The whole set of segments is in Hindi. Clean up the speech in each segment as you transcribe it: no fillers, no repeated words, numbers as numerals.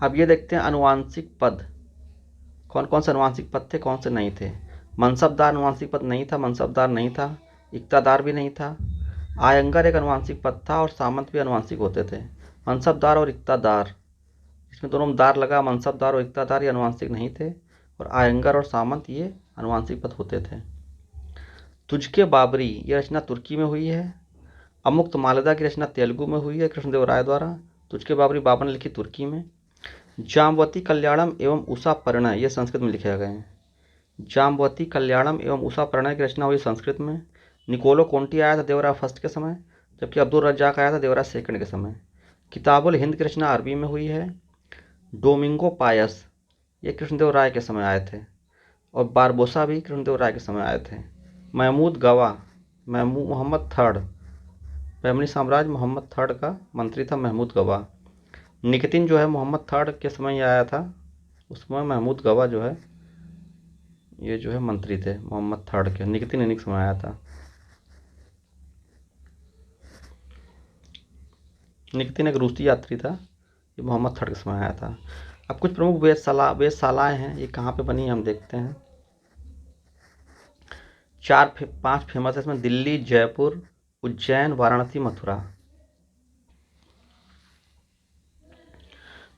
अब ये देखते हैं अनुवांशिक पद, कौन कौन से अनुवांशिक पद थे, कौन से नहीं थे। मनसबदार अनुवांशिक पद नहीं था, मनसबदार नहीं था, इक्तादार भी नहीं था। आयंगर एक अनुवांशिक पद था और सामंत भी अनुवांशिक होते थे। मनसबदार और इक्तादार, इसमें दोनों में दार लगा, मनसबदार और इक्तादार ये अनुवांशिक नहीं थे, और आयंगर और सामंत ये अनुवांशिक पद होते थे। तुझके बाबरी ये रचना तुर्की में हुई है। अमुक्त मालदा की रचना तेलुगु में हुई है कृष्णदेव राय द्वारा। तुझके बाबरी बाबा ने लिखी तुर्की में। जाम्बवती कल्याणम एवं उषा परिणय ये संस्कृत में लिखे गए हैं। जाम्बवती कल्याणम एवं उषा परिणय की रचना हुई संस्कृत में। निकोलो कोंटी आया था देवराय फर्स्ट के समय, जबकि अब्दुल रज्जाक आया था देवराय सेकंड के समय। किताबुल हिंद की रचना अरबी में हुई है। डोमिंगो पायस ये कृष्णदेव राय के समय आए थे, और बारबोसा भी कृष्णदेव राय के समय आए थे। महमूद गवा, मोहम्मद थर्ड, बहमनी साम्राज्य मोहम्मद थर्ड का मंत्री था महमूद गवा। निकतिन जो है मोहम्मद थर्ड के समय ही आया था, उसमें महमूद गवा जो है ये जो है मंत्री थे मोहम्मद थर्ड के। निकतिन इन्हीं के समय आया था। निकतिन एक रूसी यात्री था, ये मोहम्मद थर्ड के समय आया था। अब कुछ प्रमुख वेधशालाएँ हैं, ये कहाँ पे बनी हम देखते हैं। 5 फेमस है इसमें, दिल्ली, जयपुर, उज्जैन, वाराणसी, मथुरा।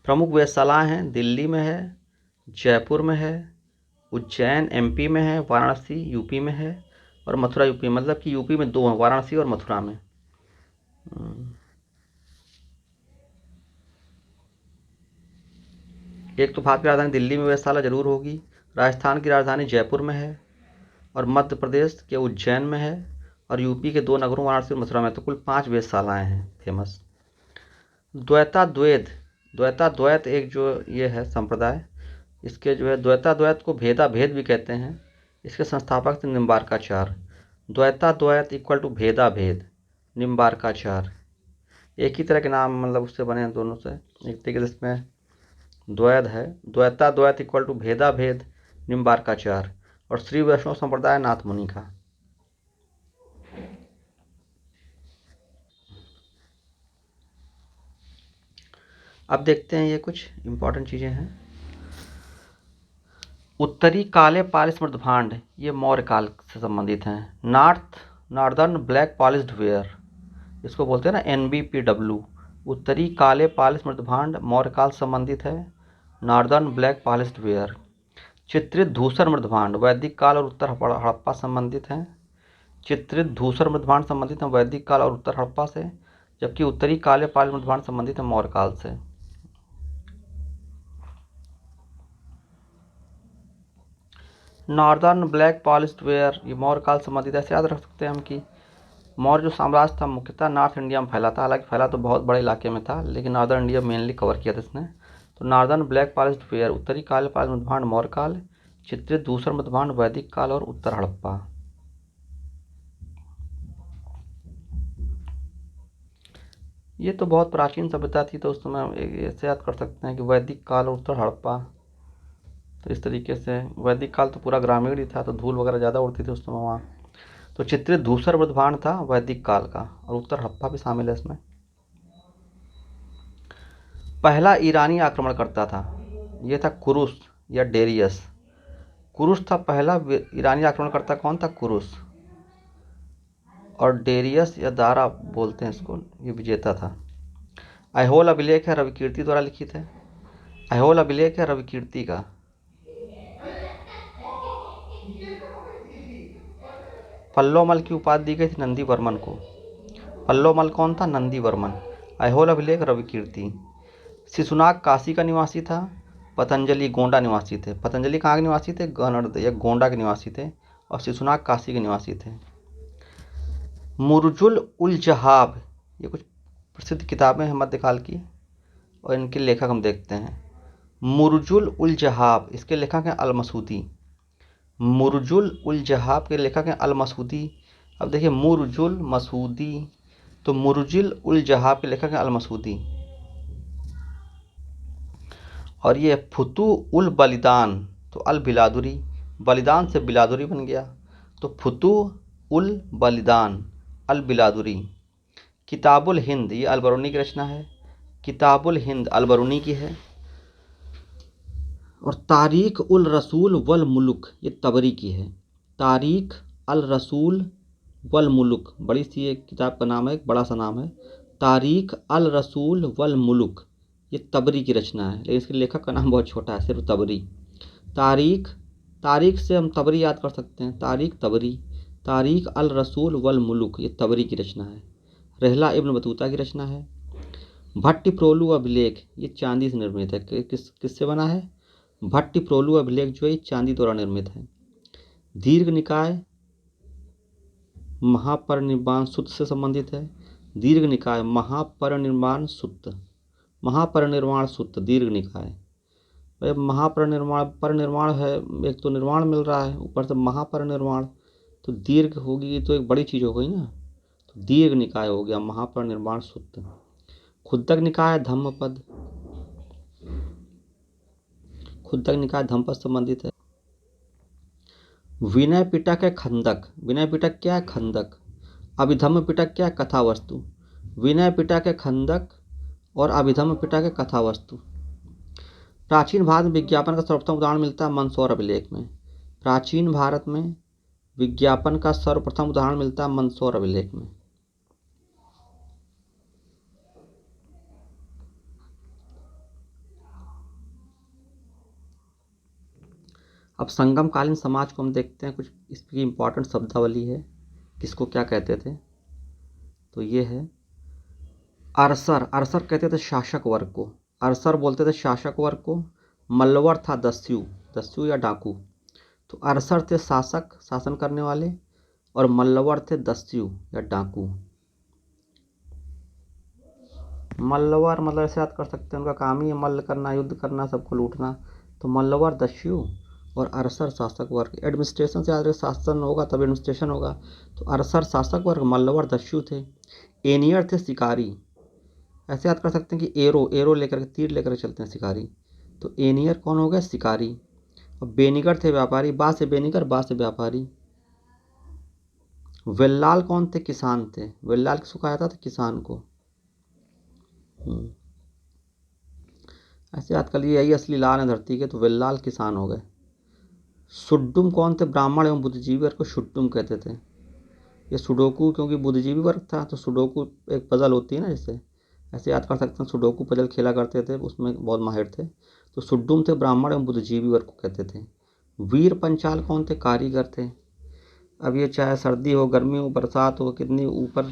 प्रमुख वेधशालाएँ हैं, दिल्ली में है, जयपुर में है, उज्जैन एमपी में है, वाराणसी यूपी में है, और मथुरा यूपी, मतलब कि यूपी में 2 हैं, वाराणसी और मथुरा में। एक तो भारत की राजधानी दिल्ली में वेधशाला जरूर होगी, राजस्थान की राजधानी जयपुर में है, और मध्य प्रदेश के उज्जैन में है, और यूपी के 2 नगरों वाराणसी और मथुरा में। तो कुल 5 वेधशालाएँ हैं फेमस। द्वैत एक जो ये है संप्रदाय, इसके जो है द्वैत को भेदा भेद भी कहते हैं। इसके संस्थापक थे निम्बार्काचार्य। द्वैत इक्वल टू भेदा भेद, निम्बार्काचार्य, एक ही तरह के नाम मतलब उससे बने हैं दोनों से, एक तरीके से इसमें द्वैत है। द्वैत इक्वल टू भेदा भेद, निम्बार्काचार्य, और श्री वैष्णव संप्रदाय नाथ मुनि का। अब देखते हैं ये कुछ इंपॉर्टेंट चीजें हैं। उत्तरी काले पाल स्मृतभांड ये मौर्य काल से संबंधित हैं। नॉर्दर्न ब्लैक पॉलिश्ड वेयर, इसको बोलते हैं ना NBPW। उत्तरी काले पाल स्मृतभांड मौर्य काल से संबंधित है। Northern black polished where. चित्रित धूसर मृतभांड वैदिक काल और उत्तर हड़प्पा संबंधित हैं। चित्रित धूसर मृतभांड संबंधित हैं वैदिक काल और उत्तर हड़प्पा से, जबकि उत्तरी काले पाल मृतभांड संबंधित है मौर्य काल से। नॉर्दर्न ब्लैक पॉलिश्ड वेयर ये मौर्य काल संबंधित, ऐसे याद रख सकते हैं हम कि मौर्य जो साम्राज्य था मुख्यतः नॉर्थ इंडिया में फैला था, हालांकि फैला तो बहुत बड़े इलाके में था, लेकिन नॉर्दर्न इंडिया मेनली कवर किया था इसने। तो नॉर्दर्न ब्लैक पॉलिश्ड वेयर उत्तरी काल पाल मृतभांड मौर्य काल, चित्रित धूसर मृतभांड वैदिक काल और उत्तर हड़प्पा। ये तो बहुत प्राचीन सभ्यता थी, तो उस समय ऐसे याद कर सकते हैं कि वैदिक काल और उत्तर हड़प्पा। तो इस तरीके से वैदिक काल तो पूरा ग्रामीण ही था, तो धूल वगैरह ज़्यादा उड़ती थी उस समय वहाँ। तो चित्रित धूसर मृतभांड था वैदिक काल का, और उत्तर हड़प्पा भी शामिल है इसमें। पहला ईरानी आक्रमणकर्ता था, ये था कुरुस या डेरियस। कुरुस था पहला ईरानी आक्रमणकर्ता। कौन था? कुरुस। और डेरियस या दारा बोलते हैं इसको, ये विजेता था। ऐहोल अभिलेख है रविकीर्ति द्वारा लिखित है। ऐहोल अभिलेख है रविकीर्ति का। पल्लोमल की उपाधि दी गई थी नंदी वर्मन को। पल्लोमल कौन था? नंदी वर्मन। ऐहोल अभिलेख रविकीर्ति। शिशुनाग काशी का निवासी था। पतंजलि गोंडा निवासी थे। पतंजलि कहाँ के निवासी थे? गणड़ या गोंडा के निवासी थे, और शिशुनाग काशी के निवासी थे। मुरजुल उल जहाब ये कुछ प्रसिद्ध किताबें हैं मध्यकाल की, और इनके लेखक हम देखते हैं। मुरजुल उल जहाब, इसके लेखक हैं अल मसूदी। मुरजुल उल जहाब के लेखक हैं अल मसूदी। अब देखिए मुरजुल मसूदी, तो मुरजुल उल जहाब के लेखक हैं अल मसूदी। और ये फुतू उल बलिदान, तो अल बिलादुरी, बलिदान से बिलादुरी बन गया, तो फुतू उल बलिदान अल बिलादुरी। किताबुल हिंद ये अलबरूनी की रचना है। किताबुल हिंद अलबरूनी की है। और तारीख उल रसूल वल मुल्क ये तबरी की है। तारीख अल रसूल वल मुल्क, बड़ी सी एक किताब का नाम है, एक बड़ा सा नाम है। तारीख अल रसूल वल मुल्क ये तबरी की रचना है, लेकिन इसके लेखक का नाम बहुत छोटा है, सिर्फ तबरी। तारीख, तारीख से हम तबरी याद कर सकते हैं, तारीख तबरी। तारीख अल रसूल वल मुल्क ये तबरी की रचना है। रहला इब्न बतूता की रचना है। भट्टिप्रोलु अभिलेख ये चांदी से निर्मित है। किससे बना है? भट्टिप्रोलु अभिलेख जो है चांदी द्वारा निर्मित है। दीर्घ निकाय महापरिनिर्वाण सूत्र से संबंधित है। दीर्घ निकाय महापरिनिर्वाण सूत्र, महापरिनिर्वाण सूत्र दीर्घ निकाय। भाई महापरिनिर्वाण, परिनिर्वाण है, एक तो निर्वाण मिल रहा है, ऊपर से महापरिनिर्वाण, तो दीर्घ होगी तो एक बड़ी चीज हो गई ना, तो दीर्घ निकाय हो गया महापरिनिर्वाण सूत्र। खुद्दक निकाय धम्मपद, खुद्दक निकाय धम्मपद संबंधित है। विनय पिटक है खंदक, विनय पिटक क्या है? खंदक। अभिधम्म पिटक क्या है? कथा वस्तु। विनय पिटक है खंदक और अभिधम्म पिटक है कथा वस्तु। प्राचीन भारत में विज्ञापन का सर्वप्रथम उदाहरण मिलता है मंदसौर अभिलेख में। प्राचीन भारत में विज्ञापन का सर्वप्रथम उदाहरण मिलता है मंदसौर अभिलेख में। अब संगमकालीन समाज को हम देखते हैं, कुछ इसकी इंपॉर्टेंट शब्दावली है, किसको क्या कहते थे। तो ये है अरसर, अरसर कहते थे शासक वर्ग को, अरसर बोलते थे शासक वर्ग को। मल्लवर था दस्यु, दस्यु या डाकू। तो अरसर थे शासक, शासन करने वाले, और मल्लवर थे दस्यु या डाकू। मल्लवर मतलब ऐसे याद कर सकते हैं, उनका काम ही है मल्ल करना, युद्ध करना, सबको लूटना। तो मल्लवर दस्यु और अरसर शासक वर्ग। एडमिनिस्ट्रेशन से याद रहे, शासन होगा तब एडमिनिस्ट्रेशन होगा। तो अरसर शासक वर्ग, मल्लवर दस्यु थे। एनियर थे शिकारी, ऐसे याद कर सकते हैं कि एरो, एरो लेकर के, तीर लेकर चलते हैं शिकारी। तो एनियर कौन हो गया? शिकारी। और बेनिगर थे व्यापारी, बा से बेनिगर, बा से व्यापारी। वेल्लाल कौन थे? किसान थे। वेल्लाल किसको कहा जाता था? किसान को। ऐसे याद कर लिए, यही असली लाल है धरती के, तो वेल्लाल किसान हो गए। सुड्डुम कौन थे? ब्राह्मण एवं बुद्धिजीवी वर्ग को सुड्डुम कहते थे। ये सुडोकू क्योंकि बुद्धिजीवी वर्ग था, तो सुडोकू एक पजल होती है ना, जैसे ऐसे याद कर सकते हैं, सुडोकू पजल खेला करते थे, उसमें बहुत माहिर थे। तो सुड्डुम थे ब्राह्मण एवं बुद्धिजीवी वर्ग को कहते थे। वीर पंचाल कौन थे? कारीगर थे। अब ये चाहे सर्दी हो, गर्मी हो, बरसात हो, कितनी ऊपर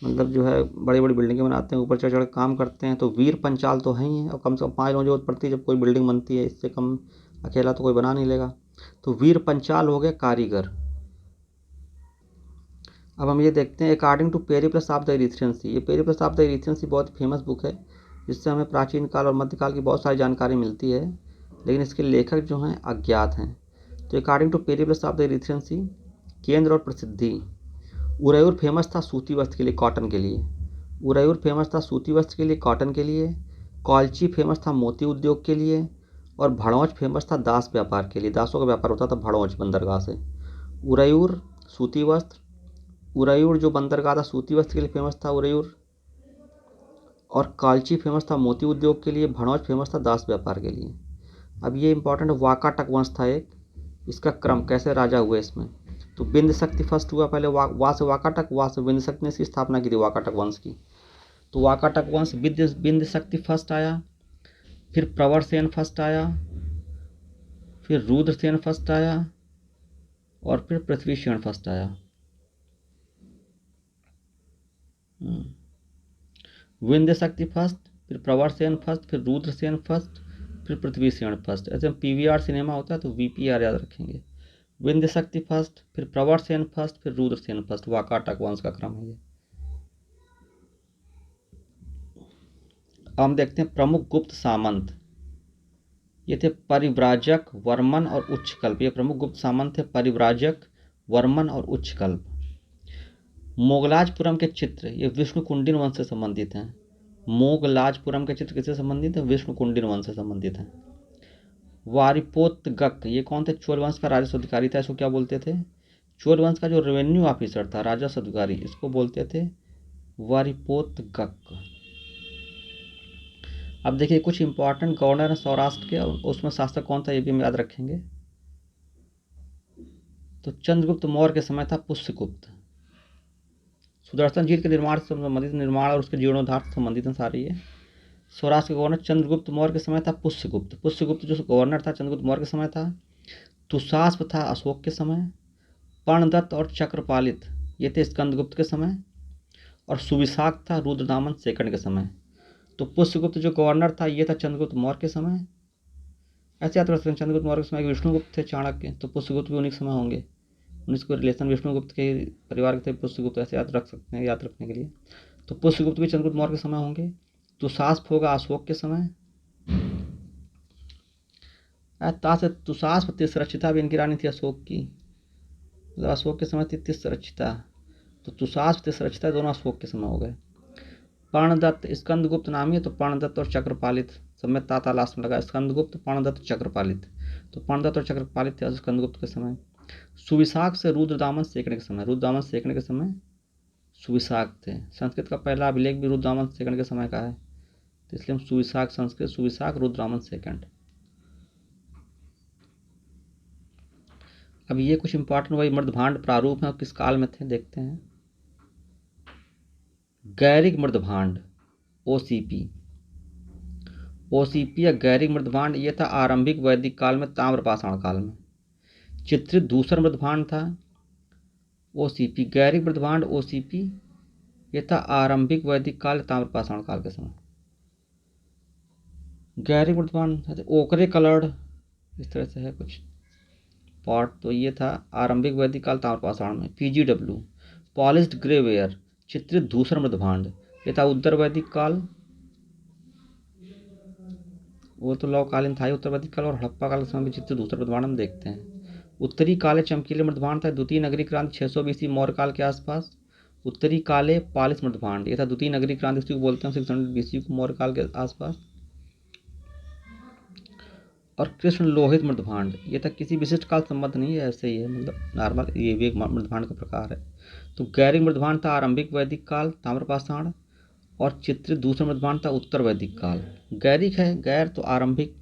मतलब जो है बड़ी बड़ी बिल्डिंगें बनाते हैं, ऊपर चढ़ चढ़ काम करते हैं, तो वीर पंचाल तो है ही है। और कम से कम 5 लोगों की जरूरत पड़ती है जब कोई बिल्डिंग बनती है, इससे कम अकेला तो कोई बना नहीं लेगा। तो वीर पंचाल हो गए कारीगर। अब हम ये देखते हैं, according to Periplus of the Erythraean Sea, ये Periplus of the Erythraean Sea बहुत फेमस बुक है, जिससे हमें प्राचीन काल और मध्यकाल की बहुत सारी जानकारी मिलती है, लेकिन इसके लेखक जो हैं अज्ञात हैं। तो according to Periplus of the Erythraean Sea, केंद्र और प्रसिद्धि। उरैयूर फेमस था सूती वस्त्र के लिए, कॉटन के लिए। उरैयूर फेमस था सूती वस्त्र के लिए, कॉटन के लिए। कॉल्ची फेमस था मोती उद्योग के लिए। और भड़ौच फेमस था दास व्यापार के लिए, दासों का व्यापार होता था भड़ौच बंदरगाह से। उरैयूर सूती वस्त्र, उरैयूर जो बंदरगाह था सूती वस्त्र के लिए फेमस था उरैयूर। और कालची फेमस था मोती उद्योग के लिए, भड़ौच फेमस था दास व्यापार के लिए। अब ये इंपॉर्टेंट, वाकाटक वंश था एक, इसका क्रम कैसे राजा हुए इसमें। तो बिंद शक्ति फर्स्ट हुआ, पहले वा से वाकाटक, वा से बिंद शक्ति ने इसकी स्थापना की थी वाकाटक वंश की। तो वाकाटक वंश, बिंद शक्ति फर्स्ट आया, फिर प्रवरसेन फर्स्ट आया, फिर रुद्रसेन फर्स्ट आया, और फिर पृथ्वीसेन फर्स्ट आया। विंध्य शक्ति फर्स्ट, फिर प्रवरसेन फर्स्ट, फिर रुद्रसेन फर्स्ट, फिर पृथ्वीसेन फर्स्ट। ऐसे हम पीवीआर सिनेमा होता है तो वीपीआर याद रखेंगे। विंध्य शक्ति फर्स्ट, फिर प्रवरसेन फर्स्ट, फिर रुद्रसेन फर्स्ट, वाकाटक वंश का क्रम है ये। अब हम देखते हैं प्रमुख गुप्त सामंत। ये थे परिव्राजक, वर्मन और उच्छकल्प। ये प्रमुख गुप्त सामंत थे परिव्राजक, वर्मन और उच्छकल्प। मोगलाजपुरम के चित्र ये विष्णुकुंडिन वंश से संबंधित हैं। मोगलाजपुरम के चित्र किससे संबंधित है? विष्णुकुंडिन वंश से संबंधित हैं। वारिपोतगक ये कौन थे? चोल वंश का राजस्व अधिकारी था, इसको क्या बोलते थे? चोल वंश का जो रेवेन्यू ऑफिसर था, राजस्व अधिकारी, इसको बोलते थे वारिपोतगक। अब देखिए कुछ इंपॉर्टेंट गवर्नर हैं सौराष्ट्र के, और उसमें शासक कौन था ये भी हम याद रखेंगे। तो चंद्रगुप्त मौर्य के समय था पुष्यगुप्त। सुदर्शन झील के निर्माण से संबंधित, निर्माण और उसके जीर्णोद्धार से संबंधित हैं सारे ये। सौराष्ट्र के गवर्नर चंद्रगुप्त मौर्य के समय था पुष्यगुप्त। पुष्यगुप्त जो गवर्नर था चंद्रगुप्त मौर्य के समय था। तुषास्प था अशोक के समय। पर्णदत्त और चक्रपालित ये थे स्कंदगुप्त के समय। और सुविशाख था रुद्रदामन सेकंड के समय। तो पुष्यगुप्त जो गवर्नर था ये था चंद्रगुप्त मौर्य के समय। ऐसे याद रख सकते हैं, चंद्रगुप्त मौर्य के समय विष्णुगुप्त थे चाणक्य, तो पुष्यगुप्त भी उन्हीं के समय होंगे। उन्हीं के रिलेशन विष्णुगुप्त के परिवार के थे पुष्यगुप्त, ऐसे याद रख सकते हैं याद रखने के लिए। तो पुष्यगुप्त भी चंद्रगुप्त मौर्य के समय होंगे। तुषास्प होगा अशोक के समय। तुषास्प तिसरक्षिता भी इनकी रानी थी अशोक की, मतलब अशोक के समय थी तिसरक्षिता। तो तुषास्प तिसरक्षिता दोनों अशोक के समय हो गए। पर्णदत्त स्कंदगुप्त नामी है, तो पर्णदत्त और चक्रपालित सब में ताता लास्ट में लगा। स्कंदगुप्त पर्णदत्त चक्रपालित, तो पर्णदत्त और चक्रपालित थे स्कंदगुप्त के समय। सुविशाख से रुद्रदामन सेकंड के समय, रुद्रदामन सेकंड के समय सुविशाख थे। संस्कृत का पहला अभिलेख भी रुद्रदामन सेकंड के समय का है, तो इसलिए हम सुविशाख, संस्कृत सुविशाख रुद्रदामन सेकंड। अब ये कुछ इंपॉर्टेंट वही मृदभांड प्रारूप है, किस काल में थे देखते हैं। गैरिक मृदभांड ओसीपी, ओसीपी या गैरिक मृदभांड ये था आरंभिक वैदिक काल में, ताम्रपाषाण काल में। चित्रित दूसरा मृदभांड था ओसीपी। गैरिक मृदभांड ओसीपी ये था आरंभिक वैदिक काल ताम्रपाषाण काल के समय। गैरिक मृदभांड ओकरे कलर्ड इस तरह से है कुछ पॉट, तो ये था आरंभिक वैदिक काल ताम्रपाषाण में। पीजीडब्ल्यू पॉलिश्ड ग्रेवेयर चित्रित दूसरा मृदभांड ये था उत्तर वैदिक काल, वो तो लौहकालीन था ही उत्तर वैदिक काल, और हड़प्पा काल के समय भी चित्रित दूसरा मृदभांड हम देखते हैं। उत्तरी काले चमकीले मृदभांड था द्वितीय नगरी क्रांति 600 BC मौर्य काल के आसपास। उत्तरी काले पालिश मृदभांड ये था द्वितीय नगरी क्रांति, इसको बोलते हैं 600 BC को मौर्य काल के आसपास। और कृष्ण लोहित मृदभांड ये तक किसी विशिष्ट काल संबंध नहीं है, ऐसे ही है, मतलब नॉर्मल, ये भी एक मृदभांड का प्रकार है। तो गैरिक मृदभांड था आरंभिक वैदिक काल ताम्रपाषाण, और चित्रित दूसरा मृदभांड था उत्तर वैदिक काल। गैरिक है गैर तो आरंभिक,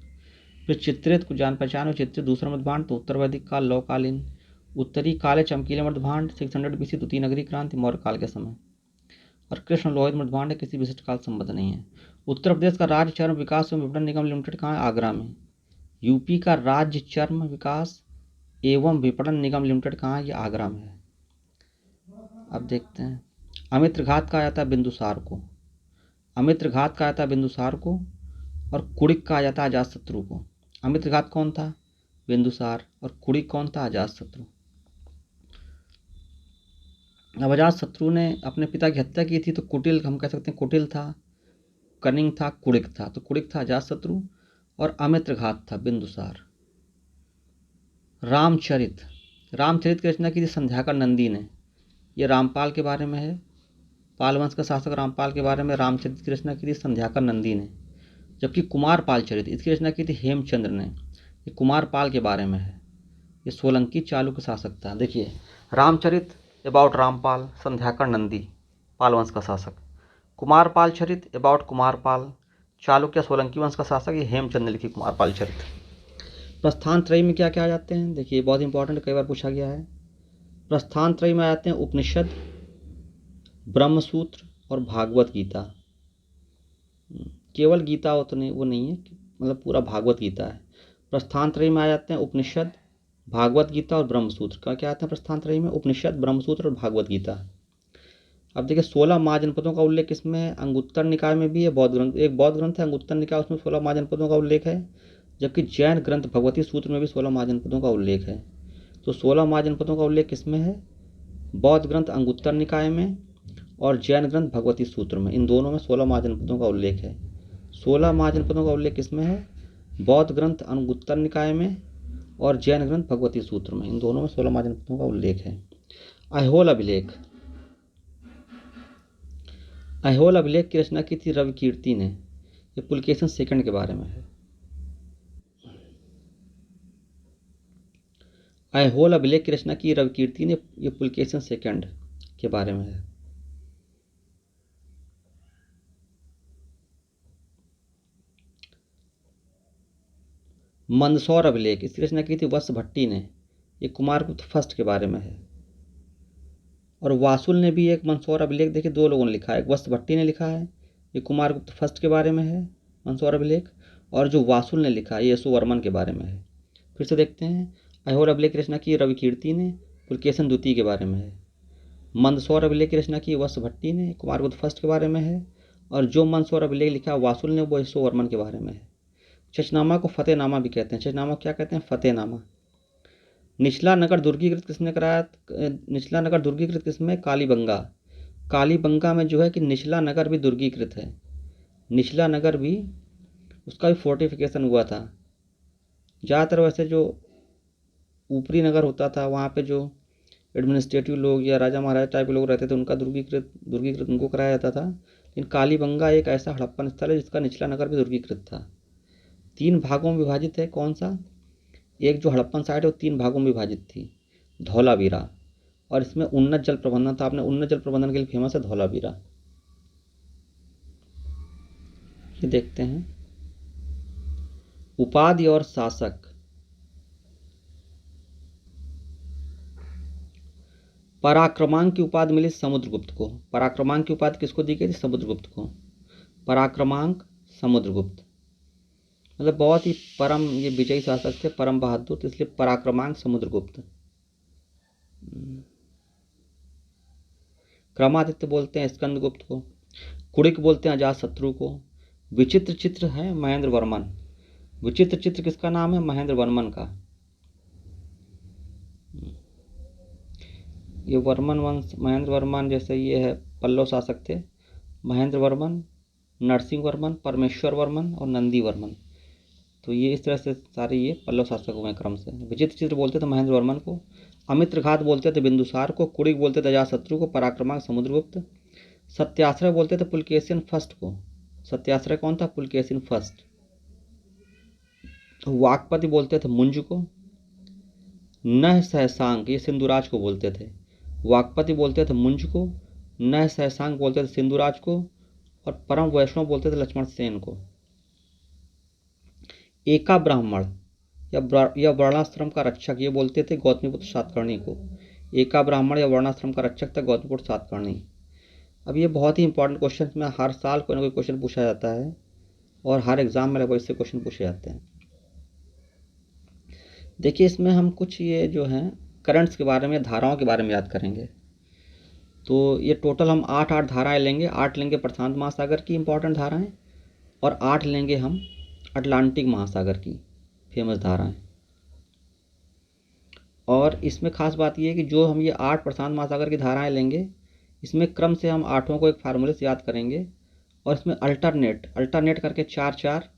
फिर चित्रित को जान पहचान, चित्रित दूसरा मृदभांड तो उत्तर वैदिक काल लौहकालीन। उत्तरी काले चमकीले मृदभांड 600 BC द्वितीय नगरी क्रांति मौर्य काल के समय। और कृष्ण लोहित मृदभांड किसी विशिष्ट काल संबंध नहीं है। उत्तर प्रदेश का राज्य चर्म विकास एवं विपणन निगम लिमिटेड कहाँ है? आगरा में। यूपी का राज्य चर्म विकास एवं विपणन निगम लिमिटेड कहाँ है? ये आगरा में है। अब देखते हैं अमित्र घात कहा जाता है बिंदुसार को, अमित्र घात कहा जाता है बिंदुसार को, और कुड़िक कहा जाता है अजातशत्रु को। अमित्र घात कौन था? बिंदुसार। और कुड़िक कौन था? अजातशत्रु। अब अजातशत्रु ने अपने पिता की हत्या की थी, तो कुटिल हम कह सकते हैं, कुटिल था, कनिंग था, कुड़िक था। तो कुड़िक था अजातशत्रु और अमित्र घात था बिंदुसार। रामचरित, रामचरित की रचना की थी संध्याकर नंदी ने। ये रामपाल के बारे में है, पाल वंश का शासक रामपाल के बारे में रामचरित की रचना की थी संध्याकर नंदी ने। जबकि कुमारपाल चरित इसकी रचना की थी हेमचंद्र ने। ये कुमारपाल के बारे में है, ये सोलंकी चालुक्य शासक था। देखिए रामचरित अबाउट रामपाल, संध्याकर नंदी पाल वंश का शासक। कुमारपाल चरित अबाउट कुमारपाल, चालुक्य सोलंकी वंश का शासक, ये हेमचंद ने लिखी कुमारपाल चरित। प्रस्थान त्रयी में क्या क्या आ जाते हैं? देखिए बहुत इंपॉर्टेंट, कई बार पूछा गया है। प्रस्थान त्रयी में आ जाते हैं उपनिषद, ब्रह्मसूत्र और भागवत गीता। केवल गीता हो तो नहीं, वो नहीं है, मतलब पूरा भागवत गीता है। प्रस्थान त्रयी में आ जाते हैं उपनिषद, भागवत गीता और ब्रह्मसूत्र। क्या आते हैं प्रस्थान त्रयी में? उपनिषद, ब्रह्मसूत्र और भागवत गीता। अब देखिए 16 महाजनपदों का उल्लेख किसमें है? अंगुत्तर निकाय में भी है, बौद्ध ग्रंथ, एक बौद्ध ग्रंथ है अंगुत्तर निकाय, उसमें 16 महाजनपदों का उल्लेख है। जबकि जैन ग्रंथ भगवती सूत्र में भी 16 महाजनपदों का उल्लेख है। तो 16 महाजनपदों का उल्लेख किसमें है? बौद्ध ग्रंथ अंगुत्तर निकाय में और जैन ग्रंथ भगवती सूत्र में, इन दोनों में 16 महाजनपदों का उल्लेख है। 16 महाजनपदों का उल्लेख किसमें है? बौद्ध ग्रंथ अंगुत्तर निकाय में और जैन ग्रंथ भगवती सूत्र में, इन दोनों में 16 महाजनपदों का उल्लेख है। ऐहोल अभिलेख, ऐहोल अभिलेख की रचना की थी रवि कीर्ति ने। ये पुलकेशन सेकंड के बारे में है। ऐहोल अभिलेख की रचना की रवि कीर्ति ने, ये पुलकेशन सेकंड के बारे में है। मंदसौर अभिलेख, इसकी रचना की थी वत्स भट्टी ने, ये कुमारगुप्त फर्स्ट के बारे में है। और वासुल ने भी एक मंदसौर अभिलेख, देखिए दो लोगों ने लिखा है, एक वत्स भट्टी ने लिखा है, ये कुमारगुप्त फर्स्ट के बारे में है मंदसौर अभिलेख, और जो वासुल ने लिखा है ये यशोवर्मन के बारे में है। फिर से देखते हैं, ऐहोल अभिलेख की रचना की रविकीर्ति ने, पुलकेशन द्वितीय के बारे में है। मंदसौर अभिलेख की रचना की वत्स भट्टी ने, कुमारगुप्त फर्स्ट के बारे में है, और जो मंदसौर अभिलेख लिखा वासुल ने वो यशोवर्मन के बारे में है। चचनामा को फतेहनामा भी कहते हैं। चचनामा क्या कहते हैं? फतेहनामा। निचला नगर दुर्गीकृत किसने कराया? निचला नगर दुर्गीकृत किसमें? कालीबंगा। कालीबंगा में जो है कि निचला नगर भी दुर्गीकृत है, निचला नगर भी, उसका भी फोर्टिफिकेशन हुआ था। ज़्यादातर वैसे जो ऊपरी नगर होता था वहाँ पे जो एडमिनिस्ट्रेटिव लोग या राजा महाराजा टाइप के लोग रहते थे उनका दुर्गीकृत उनको कराया जाता था। लेकिन कालीबंगा एक ऐसा हड़प्पन स्थल है जिसका निचला नगर भी दुर्गीकृत था। 3 भागों में विभाजित है। कौन सा? एक जो हड़प्पन साइड है वो 3 भागों में विभाजित थी, धौलावीरा, और इसमें उन्नत जल प्रबंधन था। आपने उन्नत जल प्रबंधन के लिए फेमस है धौलावीरा। ये देखते हैं, उपाधि और शासक। पराक्रमांक की उपाधि मिली समुद्रगुप्त को। पराक्रमांक की उपाधि किसको दी गई थी? समुद्रगुप्त को। पराक्रमांक समुद्रगुप्त, मतलब बहुत ही परम ये विजयी शासक थे, परम बहादुर, तो इसलिए पराक्रमांक समुद्रगुप्त। क्रमादित्य बोलते हैं स्कंदगुप्त को। कुड़िक बोलते हैं अजातशत्रु को। विचित्र चित्र है महेंद्र वर्मन। विचित्र चित्र किसका नाम है? महेंद्र वर्मन का। ये वर्मन वंश, महेंद्र वर्मन जैसे ये है पल्लव शासक थे, महेंद्र वर्मन, नरसिंह वर्मन, परमेश्वर वर्मन और नंदी वर्मन। तो ये इस तरह से सारे ये पल्लव शासक हुए क्रम से। विचित्र चित्र बोलते थे महेंद्र वर्मन को, अमित्रघात बोलते थे बिंदुसार को, कुड़िक बोलते थे अजातशत्रु को, पराक्रमांक समुद्रगुप्त, सत्याश्रय बोलते थे पुलकेशिन फर्स्ट को। सत्याश्रय कौन था? पुलकेशिन फर्स्ट। वाकपति बोलते थे मुंज को। नह सहसांक ये सिंधुराज को बोलते थे। वाकपति बोलते थे मुंज को, नह सहसांक बोलते थे सिंधुराज को, और परम वैष्णव बोलते थे लक्ष्मण सेन को। एका ब्राह्मण या वर्णाश्रम का रक्षक ये बोलते थे गौतमीपुत्र सातकर्णी को। एका ब्राह्मण या वर्णाश्रम का रक्षक था गौतमीपुत्र सातकर्णी। अब ये बहुत ही इंपॉर्टेंट क्वेश्चन में हर साल कोई ना कोई क्वेश्चन पूछा जाता है और हर एग्जाम में लगभग इससे क्वेश्चन पूछे जाते हैं। देखिए इसमें हम कुछ ये जो हैं करंट्स के बारे में, धाराओं के बारे में याद करेंगे। तो ये टोटल हम 8 धाराएं लेंगे। 8 लेंगे प्रशांत महासागर की इंपॉर्टेंट धाराएं, और 8 लेंगे हम अटलांटिक महासागर की फेमस धाराएं। और इसमें खास बात यह है कि जो हम ये 8 प्रशांत महासागर की धाराएं लेंगे, इसमें क्रम से हम 8 को एक फार्मूले से याद करेंगे, और इसमें अल्टरनेट करके 4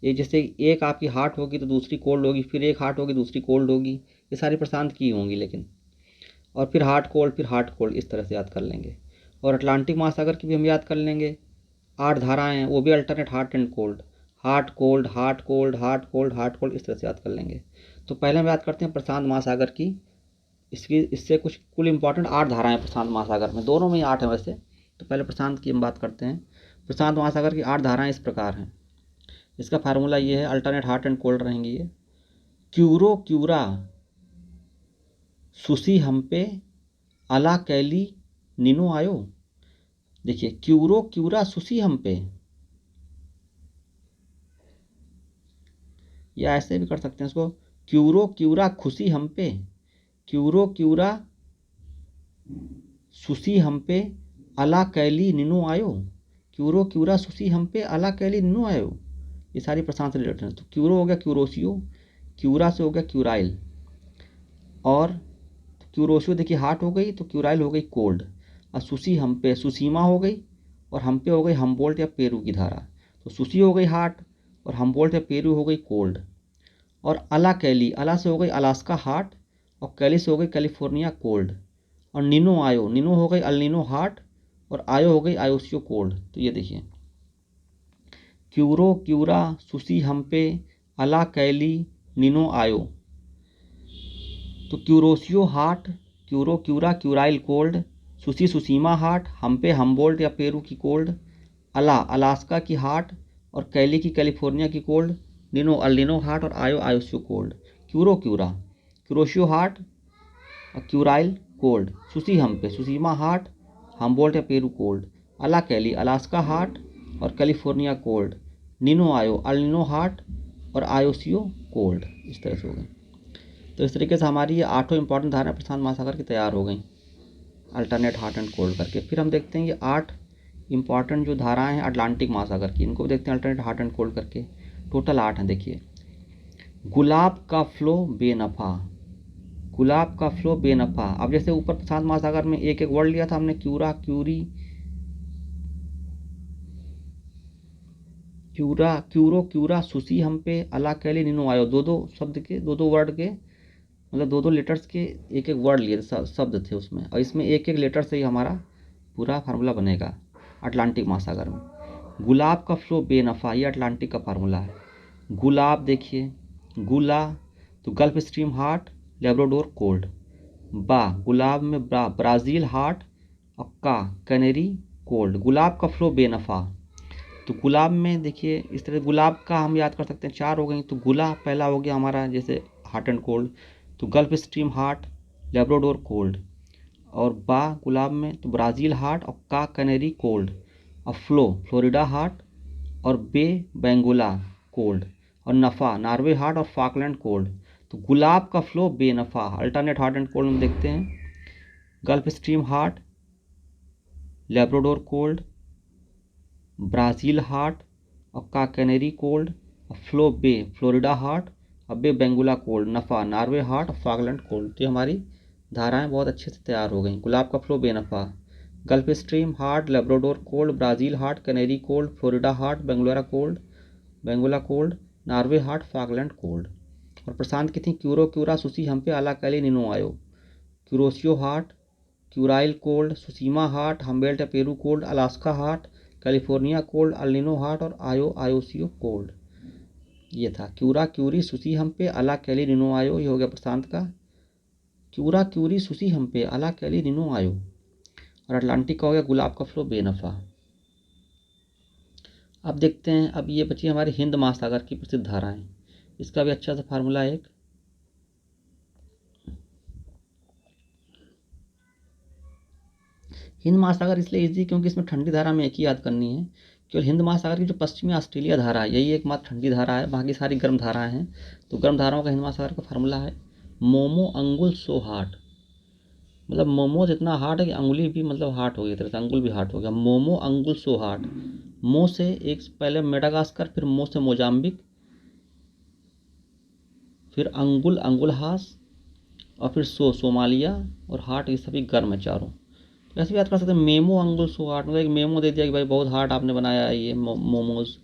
ये जैसे एक आपकी हार्ट होगी तो दूसरी कोल्ड होगी, फिर एक हार्ट होगी दूसरी कोल्ड होगी, ये सारी प्रशांत की होंगी लेकिन, और फिर हार्ट कोल्ड, इस तरह से याद कर लेंगे। और अटलांटिक महासागर की भी हम याद कर लेंगे। 8 धाराएं हैं, वो भी alternate heart and cold, heart cold, heart cold, heart cold, heart cold, इस तरह से याद कर लेंगे। तो पहले हम याद करते हैं प्रशांत महासागर की। इससे कुछ कुल इंपॉर्टेंट 8 धाराएं प्रशांत महासागर में, दोनों में ही 8 है वैसे। तो पहले प्रशांत की हम बात करते हैं। प्रशांत महासागर की 8 धाराएं इस प्रकार हैं। इसका फार्मूला ये है, अल्टरनेट हार्ट एंड कोल्ड रहेंगी ये। क्यूरो क्यूरा सुसी हम्पे अला कैली निनो आयो। देखिए क्यूरो क्यूरा सुसी हम्पे, या ऐसे भी कर सकते हैं इसको, क्यूरो क्यूरा खुशी हम्पे, क्यूरो क्यूरा सुसी हम्पे अला कैली निनो आयो, क्यूरो क्यूरा सुसी हम्पे अला कैली निनो आयो। ये सारी प्रशांत से रिलेटेड है। तो क्यूरो हो गया क्यूरोसियो, क्यूरा से हो गया क्यूराइल, और क्यूरोसियो देखिए हार्ट हो गई, तो क्यूराइल हो गई कोल्ड, और सुसी हम्पे सुसीमा हो गई, और हम्पे हो गई हम्बोल्ट या पेरू की धारा। तो सुसी हो गई हार्ट, और हम्बोल्ट या पेरू हो गई कोल्ड। और अला कैली, अला से हो गई अलास्का हार्ट, और कैली से हो गई कैलिफोर्निया कोल्ड। और निनो आयो, निनो हो गई अल्निनो हार्ट, और आयो हो गई आयोसियो कोल्ड। तो ये देखिए क्यूरो क्यूरा सुसी हम्पे अला कैली निनो आयो। तो क्यूरोसियो हार्ट, क्यूरो क्यूरा क्यूराइल कोल्ड, सुसी सुसीमा हार्ट, हम्पे हम्बोल्ट या पेरू की कोल्ड, अला अलास्का की हार्ट, और कैली की कैलिफोर्निया की कोल्ड, निनो अल्निनो हॉट और आयो आयोसियो कोल्ड। क्यूरो क्यूरा, क्यूरोशियो हॉट और क्यूराइल कोल्ड। सुसी हम्पे, सुसीमा हॉट, हम्बोल्ट या पेरू कोल्ड। अला कैली, अलास्का हॉट और कैलिफोर्निया कोल्ड। निनो आयो, अल्निनो हॉट और आयोसियो कोल्ड। इस तरह से हो गई। तो इस तरीके से हमारी ये 8 इंपॉर्टेंट धाराएं प्रशांत महासागर की तैयार हो गई अल्टरनेट हॉट एंड कोल्ड करके। फिर हम देखते हैं ये 8 इंपॉर्टेंट जो धाराएं हैं अटलांटिक महासागर की, इनको भी देखते हैं अल्टरनेट हॉट एंड कोल्ड करके। टोटल 8 हैं। देखिए, गुलाब का फ्लो बेनफा, गुलाब का फ्लो बेनफा। अब जैसे ऊपर प्रशांत महासागर में एक एक वर्ड लिया था हमने, क्यूरा, क्यूरी, क्यूरा, क्यूरो, क्यूरा, सुसी हम्पे, अला कैली, निनो आयो। दो दो शब्द के, दो दो वर्ड के, मतलब दो दो लेटर्स के एक एक वर्ड लिए शब्द थे उसमें, और इसमें एक एक लेटर से ही हमारा पूरा फार्मूला बनेगा अटलांटिक महासागर में। गुलाब का फ्लो बेनफा, ये अटलांटिक का फार्मूला है। गुलाब देखिए, गुला तो Gulf Stream hot, Labrador cold. बा, गुलाब में ब्राज़ील हॉट और का कैनेरी कोल्ड। गुलाब का फ्लो बेनफा, तो गुलाब में देखिए इस तरह गुलाब का हम याद कर सकते हैं, 4 हो गई। तो गुला पहला हो गया हमारा जैसे हॉट एंड कोल्ड, तो Gulf Stream hot, Labrador cold. और बा गुलाब में तो ब्राज़ील हॉट और का कैनेरी कोल्ड। और फ्लो फ्लोरिडा हॉट और बे बेंगुला कोल्ड। और नफ़ा नॉर्वे हॉट और फॉकलैंड कोल्ड। तो गुलाब का फ्लो बेनफा, अल्टरनेट हॉट एंड कोल्ड में देखते हैं, Gulf Stream hot, Labrador cold, Brazil hot और का कैनेरी कोल्ड। और फ्लो बे फ्लोरिडा हॉट और बे बेंगुला कोल्ड। नफ़ा नॉर्वे हॉट और फॉकलैंड कोल्ड। तो हमारी धाराएं बहुत अच्छे से तैयार हो गई। गुलाब का फ्लो बेनफा, Gulf Stream hot, Labrador cold, Brazil hot, Canary cold, Florida hot, Benguela cold, Norway hot, Falkland cold. और प्रशांत की थी क्यूरो, क्यूरा, सुसी हम्पे, अला कैली, निनो आयो। Kuroshio hot, Kurile cold, Tsushima hot, Humboldt Peru cold, Alaska hot, California cold, El Nino hot और आयोसियो कोल्ड। ये था क्यूरा, क्यूरी, सुसी हम्पे, अला कैली, निनो आयो। ये हो गया प्रशांत का क्यूरा, क्यूरी, सुसी हम्पे, अला कैली, निनो आयो। और अटलांटिक का हो गया गुलाब का फ्लो बेनफा। अब देखते हैं, अब ये बची हमारी हिंद महासागर की प्रसिद्ध धाराएं। इसका भी अच्छा सा फार्मूला एक, हिंद महासागर इसलिए इजी क्योंकि इसमें ठंडी धारा में एक ही याद करनी है। केवल हिंद महासागर की जो पश्चिमी ऑस्ट्रेलिया धारा है यही एकमात्र ठंडी धारा है, बाकी सारी गर्म धाराएं हैं। तो गर्म धाराओं का हिंद महासागर का फार्मूला है मोमो अंगुल सो हार्ट। मतलब मोमो इतना हार्ट है कि अंगुली भी मतलब हार्ट हो गई, तरह से अंगुल भी हार्ट हो गया। मोमो अंगुल सो हार्ट, मो से एक पहले मेडागास्कर, फिर मो से मोजाम्बिक, फिर अंगुल अंगुलहास, और फिर सोमालिया, और हार्ट ये सभी गर्म है चारों। तो ऐसे भी याद कर सकते हैं मेमो अंगुल सो हार्ट, मतलब एक मेमो दे दिया कि भाई बहुत हार्ट आपने बनाया है ये मोमोज।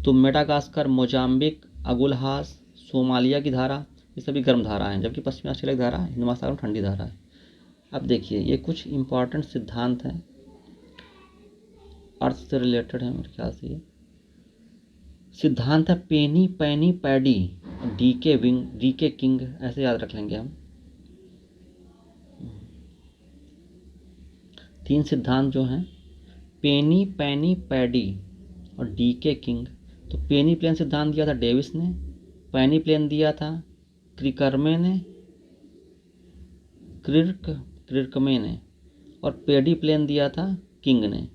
तो मेडागास्कर, मोजाम्बिक, अगुलहास, सोमालिया की धारा ये सभी गर्म धारा हैं, जबकि पश्चिमी ऑस्ट्रेलिया की धारा हिंद महासागर में ठंडी धारा है। अब देखिए ये कुछ इंपॉर्टेंट सिद्धांत हैं, अर्थ से रिलेटेड है मेरे ख्याल से। ये सिद्धांत है पेनी पैनी paddy, DK wing, DK king, ऐसे याद रख लेंगे हम। 3 सिद्धांत जो हैं, पेनी पैनी पैडी और डीके किंग। तो पेनी प्लेन सिद्धांत दिया था डेविस ने, पैनी प्लेन दिया था क्रिकर्मे ने, क्रिकमे ने, और पेडी प्लेन दिया था किंग ने।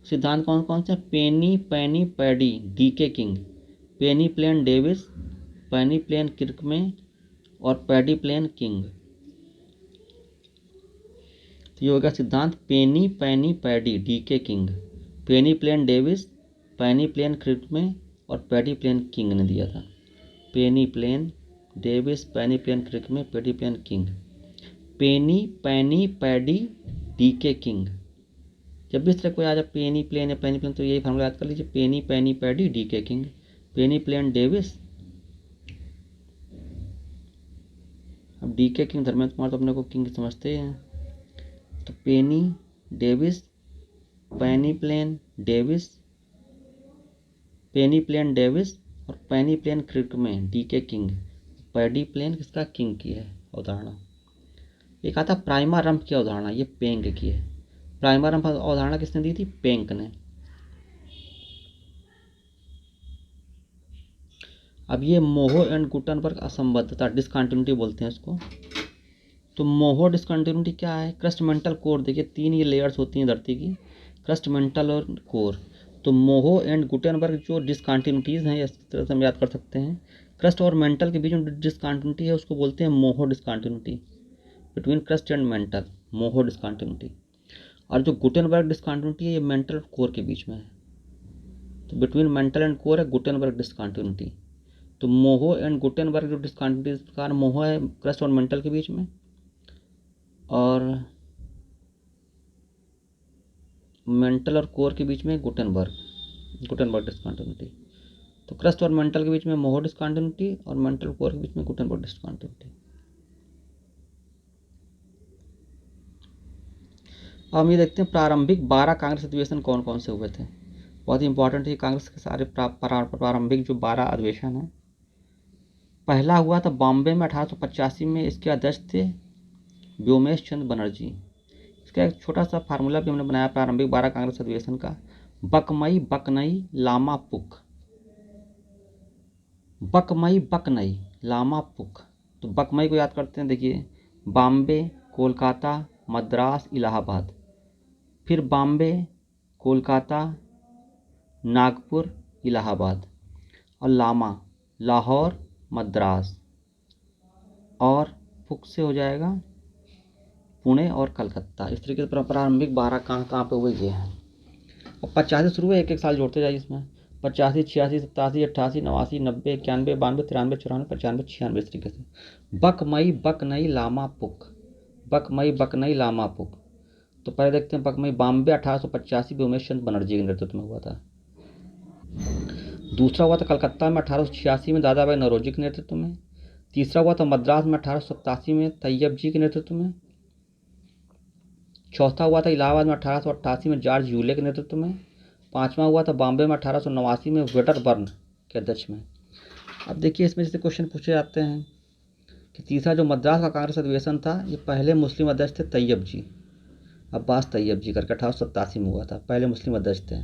सिद्धांत कौन कौन से? पेनी पैनी paddy, DK King, peneplain Davis, panplain क्रिकमे और पैडी प्लेन किंग। तो ये हो गया सिद्धांत पेनी पैनी paddy, DK King, peneplain Davis, panplain क्रिकमे और पैडी प्लेन किंग ने दिया था। पेनी plane Davis, panplain क्रिकमे, paddy plane king. पेनी पैनी पैडी डीके किंग। जब भी इस तरह कोई आ जाए पेनी प्लेन या पैनी प्लेन तो यही फार्मूला याद कर लीजिए, पेनी पैनी paddy DK King. Peneplain Davis, अब डीके किंग धर्मेंद्र कुमार तो अपने को किंग समझते हैं, तो penny Davis, panplain Davis, peneplain Davis और panplain Crickmay, DK King. Pediplain किसका? किंग की है अवधारणा। एक आता प्राइमा रंप की अवधारणा, ये पेंग की है। प्राइमा रंप अवधारणा किसने दी थी? पेंक ने। अब ये मोहो एंड गुटनबर्ग असंबद्धता, डिसकंटिन्यूटी बोलते हैं इसको। तो मोहो डिसकंटिन्यूटी क्या है? क्रस्ट मेंटल कोर, देखिए 3 ये लेयर्स होती हैं धरती की, क्रस्ट मेंटल और कोर। तो मोहो एंड गुटेनबर्ग जो डिसकंटिन्यूटीज़ हैं, इस तरह से हम याद कर सकते हैं, क्रस्ट और मेंटल के बीच में डिसकंटिन्यूटी है उसको बोलते हैं Moho discontinuity, between crust and mantle, Moho discontinuity. और जो गुटेनबर्ग डिसकंटिन्यूटी है ये मेंटल और कोर के बीच में है, तो बिटवीन मेंटल एंड कोर है गुटेनबर्ग डिसकंटिन्यूटी। तो मोहो एंड गुटेनबर्ग जो डिसकंटिन्यूटी, इस प्रकार मोहो है क्रस्ट और मेंटल के बीच में, और मेंटल और कोर के बीच में गुटेनबर्ग डिसकंटिन्यूटी। तो क्रस्ट और मेंटल के बीच में मोहो डिसकंटिन्यूटी और मेंटल कोर के बीच में गुटेनबर्ग डिसकंटिन्यूटी। अब हम ये देखते हैं प्रारंभिक 12 कांग्रेस अधिवेशन कौन कौन से हुए थे। बहुत ही इंपॉर्टेंट है कांग्रेस के सारे प्रारंभिक जो 12 अधिवेशन हैं। पहला हुआ था बॉम्बे में 1885 में, इसके अध्यक्ष थे व्योमेश चंद्र बनर्जी। इसका एक छोटा सा फार्मूला भी हमने बनाया प्रारंभिक 12 कांग्रेस अधिवेशन का, बकमई बकनई लामा पुक, बकमई बकनई लामा पुक। तो बकमई को याद करते हैं, देखिए बॉम्बे, कोलकाता, मद्रास, इलाहाबाद, फिर बॉम्बे, कोलकाता, नागपुर, इलाहाबाद, और लामा लाहौर, मद्रास, और पुक से हो जाएगा पुणे और कलकत्ता। इस तरीके से प्रारंभिक 12 कहाँ कहाँ पे हुए ये हैं। और 50 से शुरू हुए, एक एक साल जोड़ते जाइए इसमें, 85, 86, 87, 88, 89, 90, 91, 92, 93, 94, 95, 96, इस तरीके से। बकमई बकनई लामा पुक, बकमई बकनई लामा पुक। तो पहले देखते हैं बकमई बॉम्बे 1885 व्योमेश चंद्र बनर्जी के नेतृत्व में हुआ था। दूसरा हुआ था कलकत्ता में 1886 में दादा भाई नौरोजी के नेतृत्व में। तीसरा हुआ था मद्रास में 1887 में तैयब जी के नेतृत्व में। चौथा हुआ था इलाहाबाद में 1888 में जॉर्ज यूले के नेतृत्व में। पांचवा हुआ था बॉम्बे में 1889 में वेटरबर्न के अध्यक्ष में। अब देखिए इसमें जैसे क्वेश्चन पूछे जाते हैं कि तीसरा जो मद्रास का कांग्रेस अधिवेशन था, ये पहले मुस्लिम अध्यक्ष थे तैयब जी, अब्बास तैयब जी करके 1887 में हुआ था, पहले मुस्लिम अध्यक्ष थे।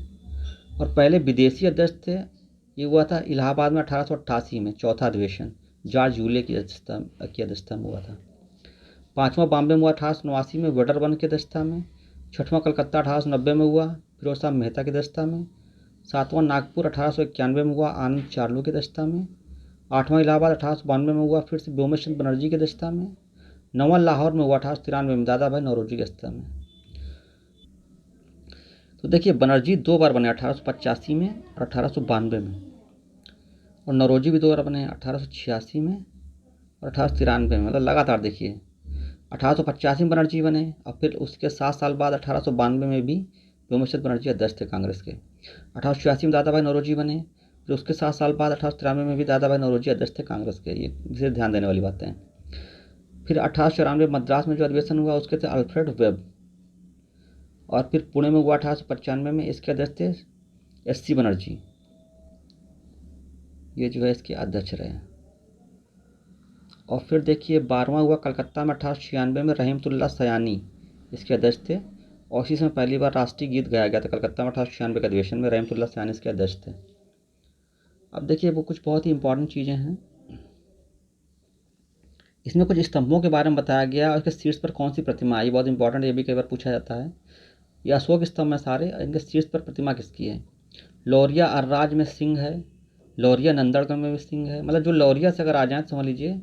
और पहले विदेशी अध्यक्ष थे, ये हुआ था इलाहाबाद में 1888 में, चौथा अधिवेशन जॉर्ज यूले की अध्यक्षता में हुआ था। पांचवा बॉम्बे में हुआ 1889 में वेटरबर्न की अध्यक्षता में। छठवां कलकत्ता 1890 में हुआ फिरोज शाह मेहता की अध्यक्षता में। सातवां नागपुर 1891 में हुआ आनंद चार्लू की अध्यक्षता में। आठवां इलाहाबाद 1892 में हुआ फिर से व्योमेश चंद्र बनर्जी की अध्यक्षता में। नौवां लाहौर में हुआ 1893 में दादा भाई नौरोजी की अध्यक्षता में। तो देखिए बनर्जी 2 बार बने, 1885 में और 1892 में, और नौरोजी भी 2 बार बने, 1886 में और 1893 में, मतलब लगातार। देखिए 1885 में बनर्जी बने और फिर उसके 7 साल बाद 1892 में भी व्योमेश चंद्र बनर्जी अध्यक्ष थे कांग्रेस के। 1886 में दादा भाई नौरोजी बने, फिर उसके 7 साल बाद 1893 में भी दादा भाई नौरोजी अध्यक्ष थे कांग्रेस के। ये विशेष ध्यान देने वाली बातें हैं। फिर 1894 मद्रास में जो अधिवेशन हुआ उसके थे अल्फ्रेड वेब, और फिर पुणे में हुआ 1895 में, इसके अध्यक्ष थे SC बनर्जी, ये जो है इसके अध्यक्ष रहे। और फिर देखिए 12वां हुआ कलकत्ता में 1896 में, रहीमतुल्लाह सयानी इसके अध्यक्ष थे, और इसी समय पहली बार राष्ट्रीय गीत गाया गया था कलकत्ता में 1896 के अधिवेशन में, रहीमतुल्लाह सयानी इसके अध्यक्ष थे। अब देखिए वो कुछ बहुत ही इंपॉर्टेंट चीज़ें हैं, इसमें कुछ स्तंभों के बारे में बताया गया और इसके शीर्ष पर कौन सी प्रतिमा है, ये बहुत इंपॉर्टेंट, ये भी कई बार पूछा जाता है। ये अशोक स्तंभ है सारे, इनके शीर्ष पर प्रतिमा किसकी है? लौरिया अर्राज में सिंह है, लौरिया नंदड़गढ़ में भी सिंह है, मतलब जो लौरिया से अगर आ जाए तो समझ लीजिए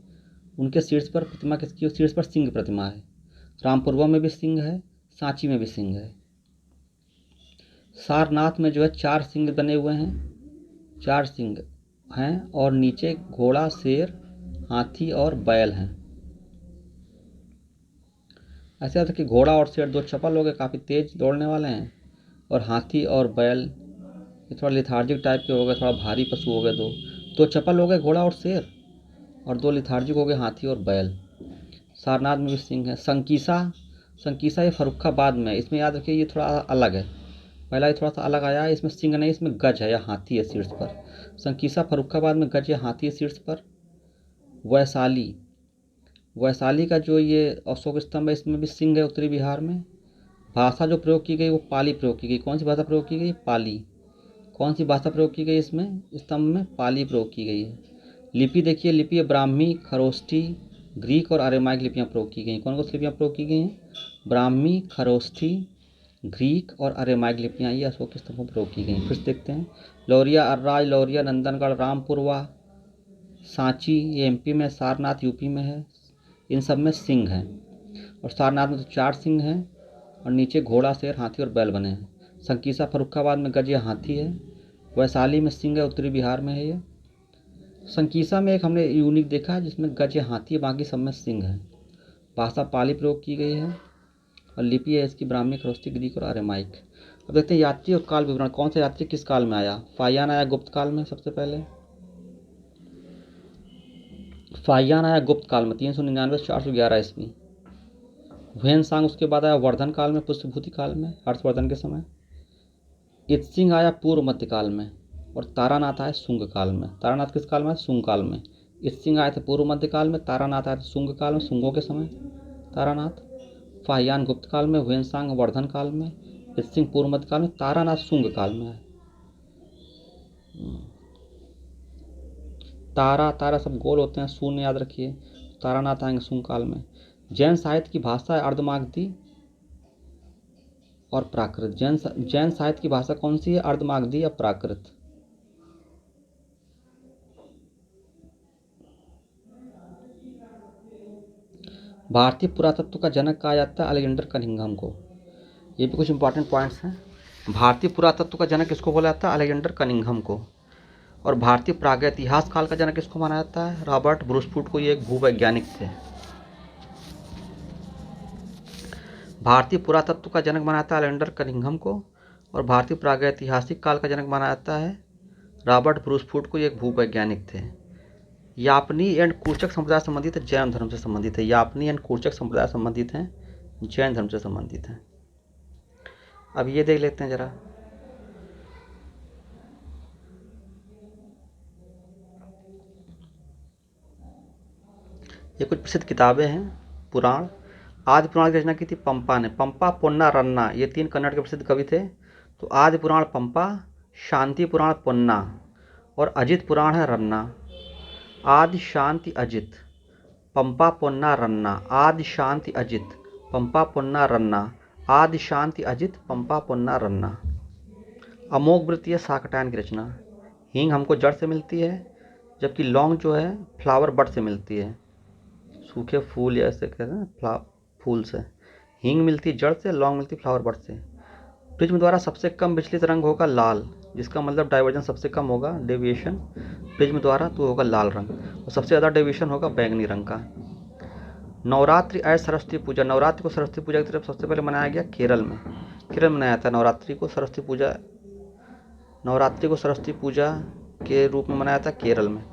उनके शीर्ष पर प्रतिमा किसकी, शीर्ष पर सिंह की प्रतिमा है। रामपुरवा में भी सिंह है, सांची में भी सिंह है। सारनाथ में जो है 4 सिंह बने हुए हैं, 4 सिंह हैं, और नीचे घोड़ा, शेर, हाथी और बैल हैं। ऐसा था कि घोड़ा और शेर 2 चपल हो गए, काफ़ी तेज दौड़ने वाले हैं, और हाथी और बैल ये थोड़ा लिथार्जिक टाइप के हो गए, थोड़ा भारी पशु हो गए। 2 चपल हो गए घोड़ा और शेर, और 2 लिथार्जिक हो गए हाथी और बैल। सारनाथ में भी सिंह है। संकीसा ये फर्रुखाबाद में, इसमें याद रखिए ये थोड़ा अलग है, पहला ये थोड़ा सा अलग आया है, इसमें सिंह नहीं, इसमें गज है या हाथी है शीर्ष पर। संकीसा फर्रुखाबाद में गज या हाथी है शीर्ष पर। वैशाली का जो ये अशोक स्तंभ है, इसमें भी सिंह है उत्तरी बिहार में। भाषा जो प्रयोग की गई वो पाली प्रयोग की गई। कौन सी भाषा प्रयोग की गई? पाली। कौन सी भाषा प्रयोग की गई इसमें स्तंभ में? पाली प्रयोग की गई है। लिपि देखिए, लिपि ब्राह्मी, खरोष्ठी, ग्रीक और अरेमाइक लिपियाँ प्रयोग की गई। कौन कौन सी लिपियाँ प्रयोग की गई हैं? ब्राह्मी, खरोष्ठी, ग्रीक और अरेमाइक लिपियाँ ये अशोक के स्तंभों में प्रयोग की गई। फिर से देखते हैं, लौरिया, अर्राज, लौरिया, नंदनगढ़, रामपुरवा, सांची ये एमपी में, सारनाथ यूपी में है। इन सब में सिंह हैं, और सारनाथ में तो 4 सिंह हैं, और नीचे घोड़ा, शेर, हाथी और बैल बने हैं। संकीसा फर्रुखाबाद में गज या हाथी है। वैशाली में सिंह है, उत्तरी बिहार में है ये। संकीसा में एक हमने यूनिक देखा है जिसमें गज या हाथी है, बाकी सब में सिंह है। भाषा पाली प्रयोग की गई है, और लिपि है इसकी ब्राह्मी, खरोष्ठी, ग्रीक और अरेमाइक। अब देखते हैं यात्री और काल विवरण। कौन सा यात्री किस काल में आया? फाहियान आया गुप्त काल में सबसे पहले। फाहियान आया गुप्त काल में 399 से 411 ईस्वी। हुएनसांग उसके बाद आया वर्धन काल में, पुष्यभूति काल में, हर्षवर्धन के समय। इत्सिंग आया पूर्व मध्य काल में, और तारानाथ आया शुंग काल में। तारानाथ किस काल में आया? शुंग काल में। इत्सिंग आए थे पूर्व मध्य काल में, तारानाथ आए थे शुंग काल में, शुंगों के समय तारानाथ। फाहियान गुप्त काल में, हुएनसांग वर्धन काल में, इत्सिंग पूर्व मध्य काल में, तारानाथ शुंग काल में आए। तारा तारा सब गोल होते हैं, शून्य याद रखिए। तारानाथ आएंगे शुंग काल में। जैन साहित्य की भाषा है अर्धमागधी और प्राकृत। जैन साहित्य की भाषा कौन सी है? अर्धमागधी या प्राकृत। भारतीय पुरातत्व का जनक कहा जाता है अलेक्जेंडर कनिंघम को। ये भी कुछ इंपॉर्टेंट पॉइंट्स हैं। भारतीय पुरातत्व का जनक किसको बोला जाता है? अलेक्जेंडर कनिंघम को। और भारतीय प्रागैतिहास काल का जनक किसको माना जाता है? रॉबर्ट ब्रूसफुट को। ये एक भूवैज्ञानिक थे। भारतीय पुरातत्व का जनक माना जाता है अलेक्जेंडर कनिंघम को, और भारतीय प्रागैतिहासिक काल का जनक माना जाता है रॉबर्ट ब्रूसफुट को। ये एक भूवैज्ञानिक थे। यापनी एंड कूचक संप्रदाय संबंधित है, जैन धर्म से संबंधित है। यापनी एंड कूचक संप्रदाय संबंधित हैं, जैन धर्म से संबंधित हैं। अब ये देख लेते हैं जरा, ये कुछ प्रसिद्ध किताबें हैं। पुराण, आदि पुराण की रचना की थी पंपा ने। पंपा, पोन्ना, रन्ना ये 3 कन्नड़ के प्रसिद्ध कवि थे। तो आदि पुराण पंपा, शांति पुराण पोन्ना, और अजित पुराण है रन्ना। आदि शांति अजित, पंपा पोन्ना रन्ना। आदि शांति अजित, पंपा पोन्ना रन्ना। आदि शांति अजित, पंपा पोन्ना रन्ना। अमोघ वृत्ति है शाकटायन की रचना। हींग हमको जड़ से मिलती है, जबकि लौंग जो है फ्लावर बड से मिलती है। सूखे फूल या ऐसे कहते हैं फूल से। हींग मिलती है जड़ से, लौंग मिलती है फ्लावर बड से। प्रिज्म द्वारा सबसे कम विचलित रंग होगा लाल, जिसका मतलब डाइवर्जेंस सबसे कम होगा, डेविएशन प्रिज्म द्वारा तो होगा लाल रंग। और सबसे ज़्यादा डेविएशन होगा बैगनी रंग का। नवरात्रि आय सरस्वती पूजा। नवरात्रि को सरस्वती पूजा की तरफ सबसे पहले मनाया गया केरल में। केरल में मनाया था नवरात्रि को सरस्वती पूजा। नवरात्रि को सरस्वती पूजा के रूप में मनाया था केरल में।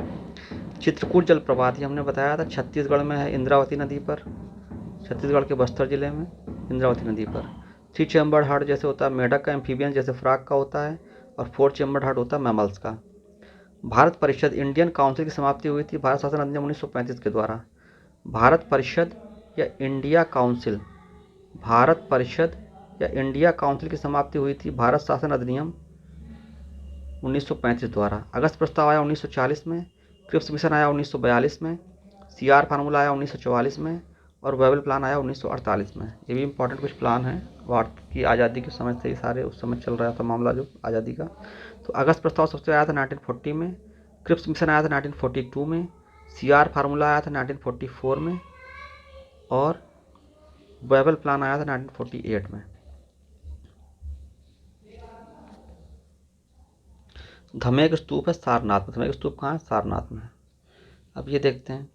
चित्रकूट जलप्रपात ये हमने बताया था छत्तीसगढ़ में है, इंद्रावती नदी पर। छत्तीसगढ़ के बस्तर जिले में इंद्रावती नदी पर। 3 चैम्बर्ड हार्ट जैसे होता है मेढक का, एम्फीबियन जैसे फ्रॉग का होता है, और 4 चैम्बर्ड हार्ट होता है मैमल्स का। भारत परिषद, इंडियन काउंसिल की समाप्ति हुई थी भारत शासन अधिनियम 1935 के द्वारा। भारत परिषद या इंडिया काउंसिल, भारत परिषद या इंडिया काउंसिल की समाप्ति हुई थी भारत शासन अधिनियम 1935 द्वारा। अगस्त प्रस्ताव आया 1940 में, क्रिप्स मिशन आया 1942 में, CR फार्मूला आया 1944 में, और वेबल प्लान आया 1948 में। ये भी इंपॉर्टेंट कुछ प्लान हैं। भारत की आज़ादी के समय से ही सारे उस समय चल रहा था मामला जो आज़ादी का। तो अगस्त प्रस्ताव सबसे आया था 1940 में, क्रिप्स मिशन आया था 1942 में, CR फार्मूला आया था 1944 में, और वेबल प्लान आया था 1948 में। धमेक स्तूप है सारनाथ में। धमेक स्तूप कहाँ है? सारनाथ में। अब ये देखते हैं,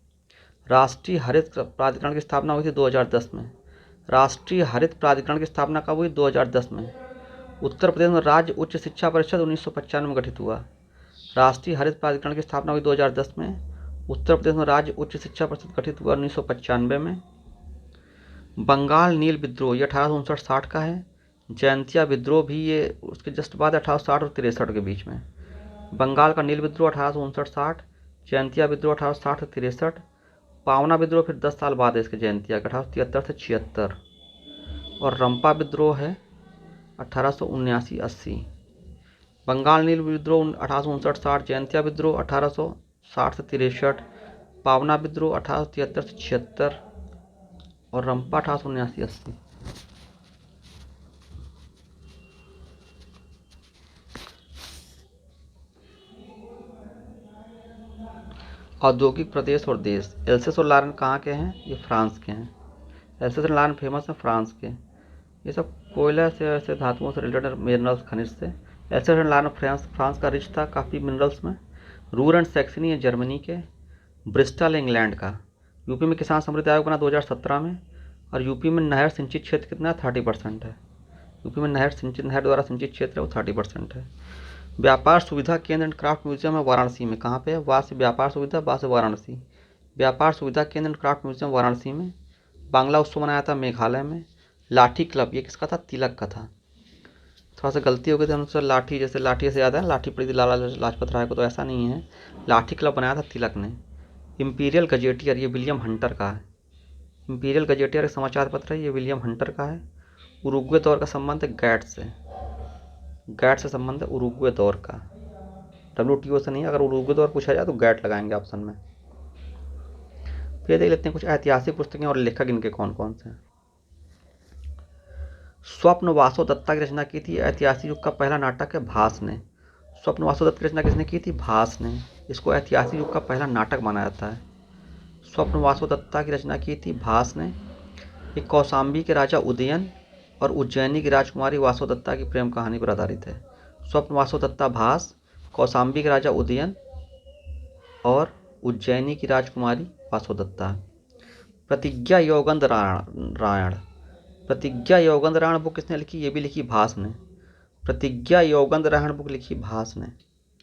राष्ट्रीय हरित प्राधिकरण की स्थापना हुई थी 2010 में। राष्ट्रीय हरित प्राधिकरण की स्थापना कब हुई? 2010 में। उत्तर प्रदेश में राज्य उच्च शिक्षा परिषद 1995 में गठित हुआ। राष्ट्रीय हरित प्राधिकरण की स्थापना हुई 2010 में। उत्तर प्रदेश में राज्य उच्च शिक्षा परिषद गठित हुआ 1995 में। बंगाल नील विद्रोह ये 1859-60 का है। जयंतिया विद्रोह भी ये उसके जस्ट बाद 1860 और 63 के बीच में। बंगाल का नील विद्रोह 1859-60, जयंतिया विद्रोह 1860 से 63, पावना विद्रोह फिर 10 साल बाद है इसके जयंतिया का 1873 से 76, और रंपा विद्रोह है 1879-80। बंगाल नील विद्रोह 1859-60, जयंतिया विद्रोह 1860 60 से 63, पावना विद्रोह 1873 से 76 और रंपा 1879-80। औद्योगिक प्रदेश और देश, एल्सेस और लॉरेन कहाँ के हैं? ये फ्रांस के हैं। एल्सेस और लॉरेन फेमस हैं फ्रांस के। ये सब कोयला से ऐसे धातुओं से रिलेटेड मिनरल्स, खनिज से। एल्सेस और लॉरेन फ्रांस का रिच था काफ़ी मिनरल्स में। रूर एंड सैक्सनी है जर्मनी के। ब्रिस्टल इंग्लैंड का। यूपी में किसान समृद्धि आयोग बना 2017 में। और यूपी में नहर सिंचित क्षेत्र कितना है? 30% है। यूपी में नहर द्वारा सिंचित क्षेत्र है वो 30% है। व्यापार सुविधा केंद्र एंड क्राफ्ट म्यूजियम है वाराणसी में। कहाँ पे है? वहाँ से व्यापार सुविधा, वहाँ से वाराणसी। व्यापार सुविधा केंद्र एंड क्राफ्ट म्यूजियम वाराणसी में। बांग्ला उत्सव मनाया था मेघालय में। लाठी क्लब, ये किसका था? तिलक का था। थोड़ा सा गलती हो गई थी हमसे, लाठी जैसे लाठी से याद है, लाठी पड़ी थी लाला लाजपत राय को, तो ऐसा नहीं है। लाठी क्लब बनाया था तिलक ने। इम्पीरियल गजेटियर, ये विलियम हंटर का है। इम्पीरियल गजेटियर एक समाचार पत्र है, ये विलियम हंटर का है। उरुग्वे दौर का संबंध है गैट से। गैट से संबंध है उरुग्वे दौर का। WTO से नहीं, अगर उरुग्वे दौर पूछा जाए तो गैट लगाएंगे ऑप्शन में। फिर देख लेते हैं कुछ ऐतिहासिक पुस्तकें और लेखक इनके कौन कौन से हैं। स्वप्न वासो दत्ता की रचना की थी। ऐतिहासिक युग का पहला नाटक है भास ने। स्वप्न वासो दत्ता की रचना किसने की थी? भास ने। इसको ऐतिहासिक युग का पहला नाटक माना जाता है। स्वप्न वासो दत्ता की रचना की थी भास ने। ये कौशाम्बी के राजा उदयन और उज्जैनी की राजकुमारी वासोदत्ता की प्रेम कहानी पर आधारित है। स्वप्न वासोदत्ता भास, कौशाम्बी के राजा उदयन और उज्जैनी की राजकुमारी वासोदत्ता। प्रतिज्ञा यौगंध रायण। प्रतिज्ञा यौगंध रायण बुक किसने लिखी? ये भी लिखी भास ने। प्रतिज्ञा यौगंध रायण बुक लिखी भास ने।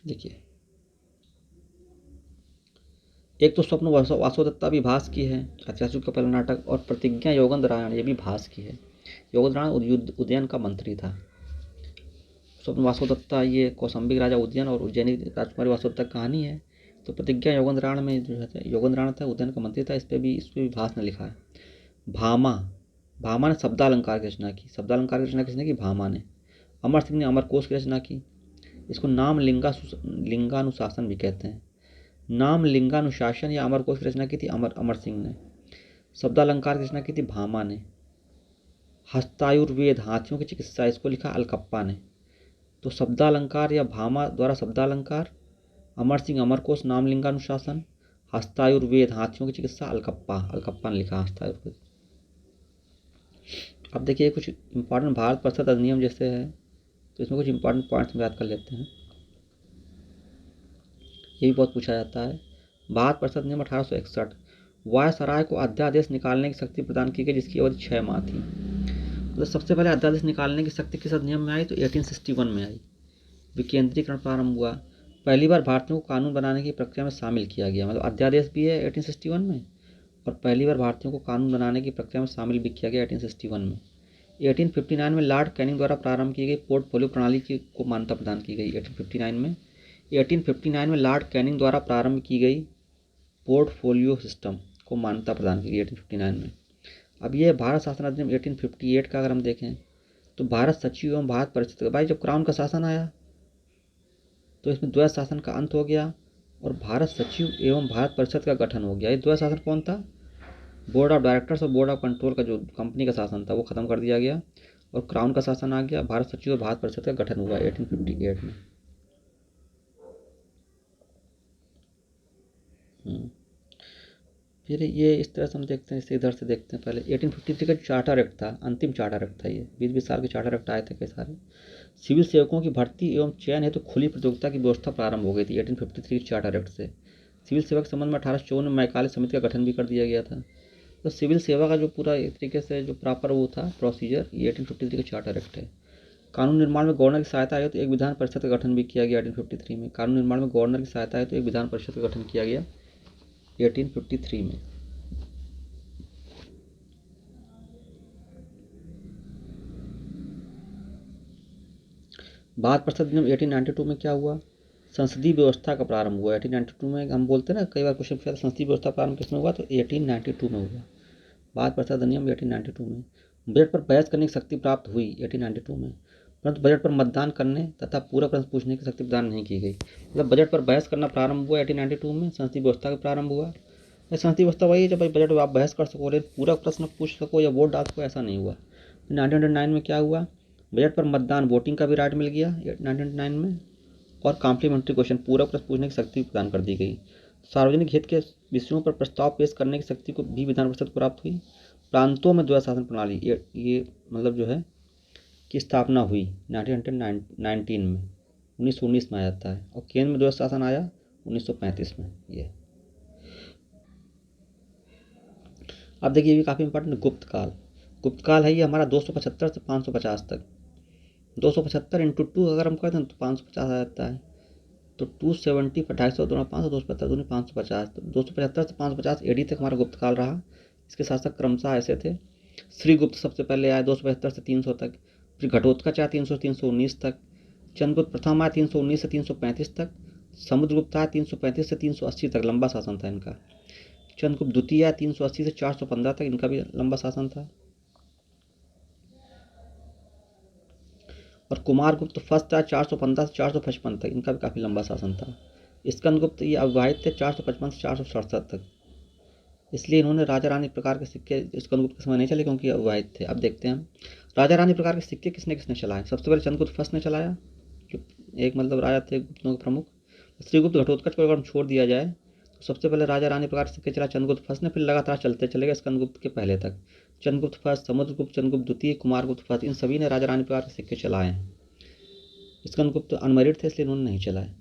देखिए, एक तो स्वप्न वासोदत्ता भी भास की है, ऐतिहासिक का पहला नाटक, और प्रतिज्ञा यौगंध रायण ये भी भास की है। यौगंध रायण उदयन का मंत्री था। स्वप्न वासोदत्ता ये कौशाम्बी राजा उदयन और उज्जैनी राजकुमारी वासोदत्ता की कहानी है। तो प्रतिज्ञा यौगंध रायण में जो है यौगंध रायण था, उदयन का मंत्री था। इस पर भी भास ने लिखा है। भामा, भामा ने शब्दालंकार की रचना की। शब्दालंकार की रचना किसने की? भामा ने। अमर सिंह ने अमरकोश की रचना की। इसको नाम लिंगानुशासन भी कहते हैं। नाम लिंगानुशासन या अमरकोश की रचना की थी अमर सिंह ने। शब्दालंकार की रचना की थी भामा ने। हस्तायुर्वेद, हाथियों की चिकित्सा, इसको लिखा अलकप्पा ने। तो शब्दालंकार या भामा द्वारा शब्दालंकार, अमर सिंह अमरकोश, नाम लिंगानुशासन, हस्तायुर्वेद, हाथियों की चिकित्सा, अलकप्पा ने लिखा हस्तायुर्वेद। अब देखिए कुछ इंपॉर्टेंट भारत परिषद अधिनियम जैसे है, तो इसमें कुछ इंपॉर्टेंट पॉइंट्स याद कर लेते हैं। ये भी बहुत पूछा जाता है। भारत परिषद अधिनियम 1861, वायसराय को अध्यादेश निकालने की शक्ति प्रदान की गई जिसकी अवधि 6 माह थी। तो सबसे पहले अध्यादेश निकालने की शक्ति किस अधिनियम में आई? तो 1861 में आई। विकेंद्रीकरण प्रारंभ हुआ। पहली बार भारतीयों को कानून बनाने की प्रक्रिया में शामिल किया गया, मतलब अध्यादेश भी है 1861 में, और पहली बार भारतीयों को कानून बनाने की प्रक्रिया में शामिल भी किया गया 1861 में। 1859 में लॉर्ड कैनिंग द्वारा प्रारंभ की गई पोर्टफोलियो प्रणाली को मान्यता प्रदान की गई। 1859 में लॉर्ड कैनिंग द्वारा प्रारंभ की गई पोर्टफोलियो सिस्टम को मान्यता प्रदान की गई 1859 में। अब ये भारत शासन अधिनियम 1858 का अगर हम देखें तो भारत सचिव एवं भारत परिषद, भाई जब क्राउन का शासन आया तो इसमें द्वैध शासन का अंत हो गया और भारत सचिव एवं भारत परिषद का गठन हो गया। ये द्वैध शासन कौन था? बोर्ड ऑफ डायरेक्टर्स और बोर्ड ऑफ कंट्रोल का जो कंपनी का शासन था वो खत्म कर दिया गया और क्राउन का शासन आ गया। भारत सचिव और भारत परिषद का गठन हुआ 1858 में। फिर ये इस तरह से हम देखते हैं, इसे इधर से देखते हैं। पहले 1853 का चार्टर एक्ट था, अंतिम चार्टर एक्ट था ये। 20-20 साल के चार्टर एक्ट आए थे कई सारे। सिविल सेवकों की भर्ती एवं चयन हेतु खुली प्रतियोगिता की व्यवस्था प्रारंभ हो गई थी 1853 के चार्टर एक्ट से। सिविल सेवा के संबंध में 1854 में मैकाले समिति का गठन भी कर दिया गया था। तो सिविल सेवा का जो पूरा एक तरीके से जो प्रॉपर वो था प्रोसीजर, ये 1853 का चार्टर एक्ट है। कानून निर्माण में गवर्नर की सहायता है तो एक विधान परिषद का गठन भी किया गया 1853 में। कानून निर्माण में गवर्नर की सहायता है तो एक विधान परिषद का गठन किया गया 1853 में। भारत परिषद अधिनियम 1892 में क्या हुआ? संसदीय व्यवस्था का प्रारंभ हुआ 1892 में। हम बोलते हैं ना कई बार क्वेश्चन पूछा संसदीय व्यवस्था प्रारंभ किसमें हुआ? तो 1892 में हुआ। भारत परिषद अधिनियम 1892 में। बजट पर बहस करने की शक्ति प्राप्त हुई 1892 में। परंतु बजट पर मतदान करने तथा पूरा प्रश्न पूछने की शक्ति प्रदान नहीं की गई। मतलब बजट पर बहस करना प्रारंभ हुआ 1892 में, संसदीय व्यवस्था का प्रारंभ हुआ। संसदीय व्यवस्था वही है जब बजट आप बहस कर सको, पूरा प्रश्न पूछ सको या वोट डाल सको, ऐसा नहीं हुआ। 1909 में क्या हुआ, बजट पर मतदान वोटिंग का भी राइट मिल गया 1909 में, और कॉम्प्लीमेंट्री क्वेश्चन पूरा प्रश्न पूछने की शक्ति प्रदान कर दी गई। सार्वजनिक हित के विषयों पर प्रस्ताव पेश करने की शक्ति को भी विधान परिषद को प्राप्त हुई। प्रांतों में द्वैध शासन प्रणाली ये मतलब जो है की स्थापना हुई 1919 में, 1919 में आ जाता है, और केंद्र में द्वैध शासन आया 1935 में। ये अब देखिए ये भी काफ़ी इंपॉर्टेंट, गुप्त काल। गुप्त काल है ये हमारा 275 से 550 तक। 275 इंटू 2 अगर हम करते हैं तो 550 आ जाता है, तो 270 250 दूना 500 275 दूनी 550, तो 275 से 550 एडी तक हमारा गुप्त काल रहा। इसके साथ साथ क्रमशः ऐसे थे, श्रीगुप्त सबसे पहले आए 275 से 300 तक, फिर घटोत्कच आया 300 से 319 तक, चंद्रगुप्त प्रथम आया 319 से 335 तक, समुद्रगुप्त आया 335 से 380 तक, लंबा शासन था इनका। चंद्रगुप्त द्वितीय आया 380 से 415 तक, इनका भी लंबा शासन था। और कुमारगुप्त फर्स्ट आया 415 से 455 तक, इनका भी काफ़ी लंबा शासन था। स्कंदगुप्त ये अविवाहित थे 455 से 467 तक, इसलिए इन्होंने राजा रानी प्रकार के सिक्के स्कंदगुप्त के समय नहीं चले क्योंकि अविवाहित थे। अब देखते हैं राजा रानी प्रकार के सिक्के किसने किसने चलाए। सबसे पहले चंद्रगुप्त फर्स्ट ने चलाया, जो एक मतलब राजा थे गुप्तों के प्रमुख। श्रीगुप्त घटोत्कच को अगर छोड़ दिया जाए तो सबसे पहले राजा रानी प्रकार के सिक्के चला चंद्रगुप्त फर्स्ट ने, फिर लगातार चलते चले गए स्कंदगुप्त के पहले तक। चंद्रगुप्त फर्स्ट, समुद्रगुप्त, चंद्रगुप्त द्वितीय, कुमारगुप्त फर्स्ट, इन सभी ने राजा रानी प्रकार के सिक्के चलाए हैं। स्कंदगुप्त अनमैरिड थे इसलिए इन्होंने नहीं चलाए।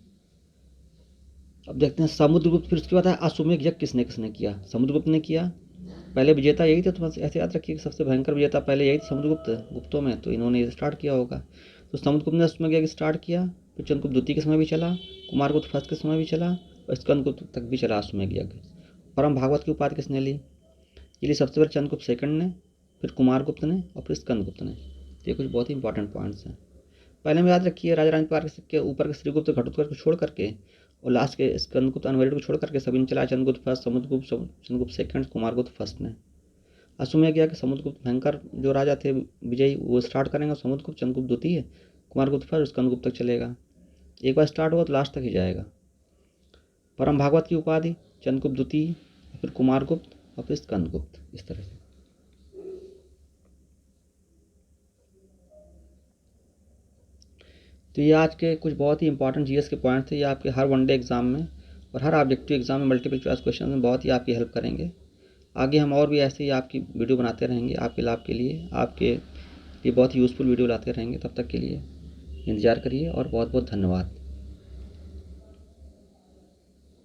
अब देखते हैं समुद्रगुप्त, फिर उसके बाद है अश्वमेध यज्ञ किसने किसने किया। समुद्रगुप्त ने किया, पहले विजेता यही थे, तो बस ऐसे याद रखिए कि सबसे भयंकर विजेता पहले यही थे समुद्रगुप्त गुप्तों में, तो इन्होंने स्टार्ट किया होगा। तो समुद्रगुप्त ने अश्वमेध यज्ञ स्टार्ट किया, फिर चंद्रगुप्त द्वितीय के समय भी चला, कुमारगुप्त फर्स्ट के समय भी चला, और स्कंदगुप्त तक भी चला अश्वमेध यज्ञ। परम भागवत की उपाधि किसने ली, ये ली सबसे पहले चंद्रगुप्त सेकंड ने, फिर कुमारगुप्त ने, और फिर स्कंदगुप्त ने। ये कुछ बहुत ही इंपॉर्टेंट पॉइंट्स हैं, पहले में याद रखिए। राजा रानी प्रकार के ऊपर के श्रीगुप्त घटोत्कच को छोड़ करके और लास्ट के स्कंदगुप्त अनमैरिड को छोड़ करके सभी ने चलाया, Chandragupta first, Samudragupta, Chandragupta second, Kumaragupta first ने। अश्वमेध किया कि समुद्रगुप्त भयंकर जो राजा थे विजयी, वो स्टार्ट करेंगे, समुद्रगुप्त, चंद्रगुप्त द्वितीय, कुमारगुप्त फर्स्ट, स्कंदगुप्त तक चलेगा। एक बार स्टार्ट हुआ तो लास्ट तक ही जाएगा। परम भागवत की उपाधि चंद्रगुप्त द्वितीय, फिर कुमारगुप्त और फिर स्कंदगुप्त, इस तरह से। तो ये आज के कुछ बहुत ही इंपॉर्टेंट जीएस के पॉइंट्स थे। ये आपके हर वनडे एग्जाम में और हर ऑब्जेक्टिव एग्जाम में मल्टीपल चॉइस क्वेश्चन में बहुत ही आपकी हेल्प करेंगे। आगे हम और भी ऐसे ही आपकी वीडियो बनाते रहेंगे आपके लाभ के लिए, आपके लिए बहुत ही यूज़फुल वीडियो लाते रहेंगे। तब तक के लिए इंतज़ार करिए और बहुत बहुत धन्यवाद।